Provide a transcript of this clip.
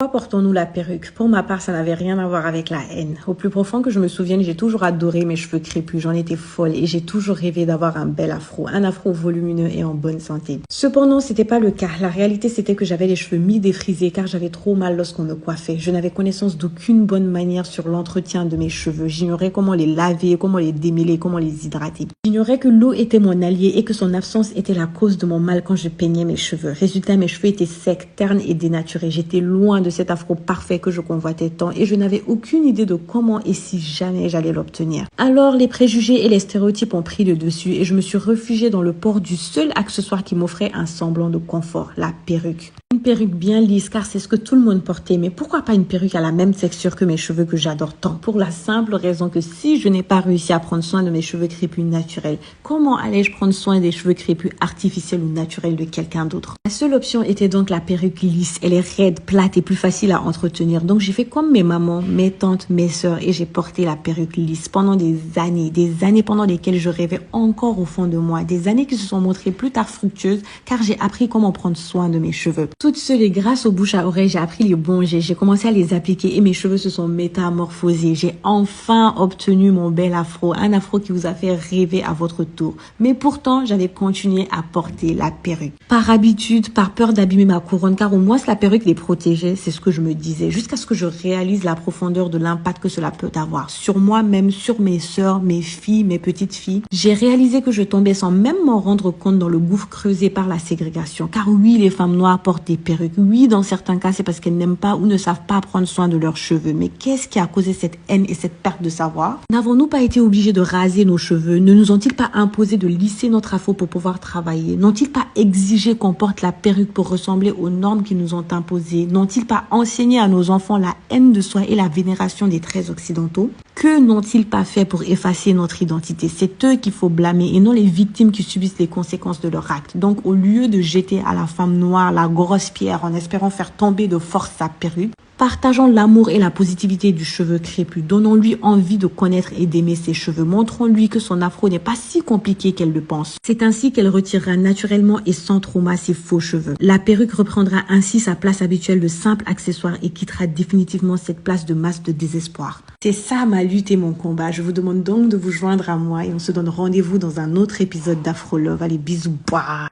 Pourquoi portons-nous la perruque? Pour ma part, ça n'avait rien à voir avec la haine. Au plus profond que je me souvienne, j'ai toujours adoré mes cheveux crépus, j'en étais folle et j'ai toujours rêvé d'avoir un bel afro, un afro volumineux et en bonne santé. Cependant, c'était pas le cas. La réalité, c'était que j'avais les cheveux mi-défrisés car j'avais trop mal lorsqu'on me coiffait. Je n'avais connaissance d'aucune bonne manière sur l'entretien de mes cheveux. J'ignorais comment les laver, comment les démêler, comment les hydrater. J'ignorais que l'eau était mon allié et que son absence était la cause de mon mal quand je peignais mes cheveux. Résultat, mes cheveux étaient secs, ternes et dénaturés. J'étais loin de cet afro parfait que je convoitais tant et je n'avais aucune idée de comment et si jamais j'allais l'obtenir. Alors les préjugés et les stéréotypes ont pris le dessus et je me suis réfugiée dans le port du seul accessoire qui m'offrait un semblant de confort, la perruque. Une perruque bien lisse car c'est ce que tout le monde portait, mais pourquoi pas une perruque à la même texture que mes cheveux que j'adore tant? Pour la simple raison que si je n'ai pas réussi à prendre soin de mes cheveux crépus naturels, comment allais-je prendre soin des cheveux crépus artificiels ou naturels de quelqu'un d'autre? La seule option était donc la perruque lisse. Elle est raide, plate et plus facile à entretenir. Donc j'ai fait comme mes mamans, mes tantes, mes sœurs et j'ai porté la perruque lisse pendant des années pendant lesquelles je rêvais encore au fond de moi. Des années qui se sont montrées plus tard fructueuses car j'ai appris comment prendre soin de mes cheveux. Toute seule et grâce aux bouches à oreille, j'ai appris les bons gestes. J'ai commencé à les appliquer et mes cheveux se sont métamorphosés. J'ai enfin obtenu mon bel afro, un afro qui vous a fait rêver à votre tour. Mais pourtant, j'avais continué à porter la perruque. Par habitude, par peur d'abîmer ma couronne, car au moins la perruque les protégeait, c'est ce que je me disais, jusqu'à ce que je réalise la profondeur de l'impact que cela peut avoir sur moi-même, sur mes sœurs, mes filles, mes petites filles. J'ai réalisé que je tombais sans même m'en rendre compte dans le gouffre creusé par la ségrégation. Car oui, les femmes noires portent des perruques. Oui, dans certains cas, c'est parce qu'elles n'aiment pas ou ne savent pas prendre soin de leurs cheveux. Mais qu'est-ce qui a causé cette haine et cette perte de savoir? N'avons-nous pas été obligés de raser nos cheveux? Ne nous ont-ils pas imposé de lisser notre afro pour pouvoir travailler? N'ont-ils pas exigé qu'on porte la perruque pour ressembler aux normes qu'ils nous ont imposées? N'ont-ils pas enseigné à nos enfants la haine de soi et la vénération des traits occidentaux? Que n'ont-ils pas fait pour effacer notre identité? C'est eux qu'il faut blâmer et non les victimes qui subissent les conséquences de leur acte. Donc, au lieu de jeter à la femme noire la grosse pierre en espérant faire tomber de force sa perruque, partageons l'amour et la positivité du cheveu crépus. Donnons-lui envie de connaître et d'aimer ses cheveux. Montrons-lui que son afro n'est pas si compliqué qu'elle le pense. C'est ainsi qu'elle retirera naturellement et sans trauma ses faux cheveux. La perruque reprendra ainsi sa place habituelle de simple accessoire et quittera définitivement cette place de masse de désespoir. C'est ça ma lutte et mon combat. Je vous demande donc de vous joindre à moi et on se donne rendez-vous dans un autre épisode d'Afro Love. Allez, bisous. Bouah.